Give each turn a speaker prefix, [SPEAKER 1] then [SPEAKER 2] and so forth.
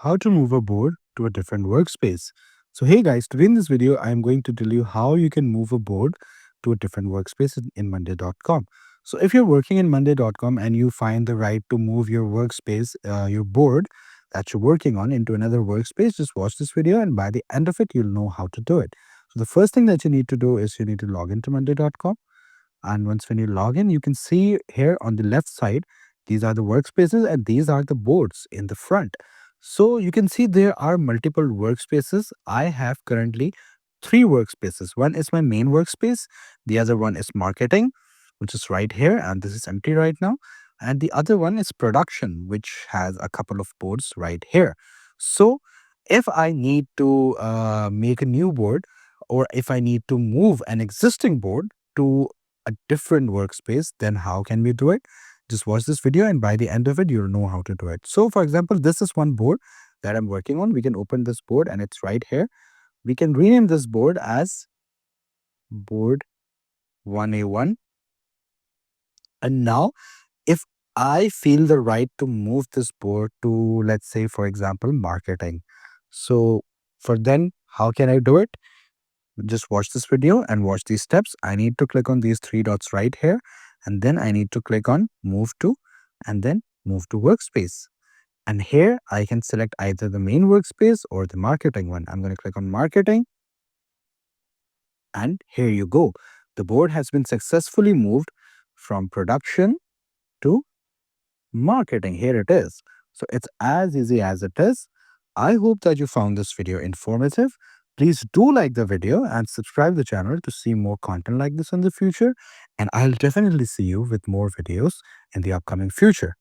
[SPEAKER 1] how to move a board to a different workspace. So hey guys, today in this video, I'm going to tell you how you can move a board to a different workspace in monday.com. So if you're working in monday.com and you find the right to move your workspace, your board that you're working on into another workspace, just watch this video and by the end of it, you'll know how to do it. So the first thing that you need to do is you need to log into monday.com. And once when you log in, you can see here on the left side, these are the workspaces and these are the boards in the front. So you can see there are multiple workspaces. I have currently three workspaces. One is my main workspace. The other one is marketing, which is right here. And this is empty right now. And the other one is production, which has a couple of boards right here. So if I need to make a new board, or if I need to move an existing board to a different workspace, then how can we do it? Just watch this video and by the end of it, you'll know how to do it. So for example, this is one board that I'm working on. We can open this board and it's right here. We can rename this board as board 1A1. And now if I feel the right to move this board to, let's say, for example, marketing. So for then, how can I do it? Just watch this video and watch these steps. I need to click on these three dots right here. And then I need to click on move to and then move to workspace. And here I can select either the main workspace or the marketing one. I'm going to click on marketing. And here you go. The board has been successfully moved from production to marketing. Here it is. So it's as easy as it is. I hope that you found this video informative. Please do like the video and subscribe the channel to see more content like this in the future. And I'll definitely see you with more videos in the upcoming future.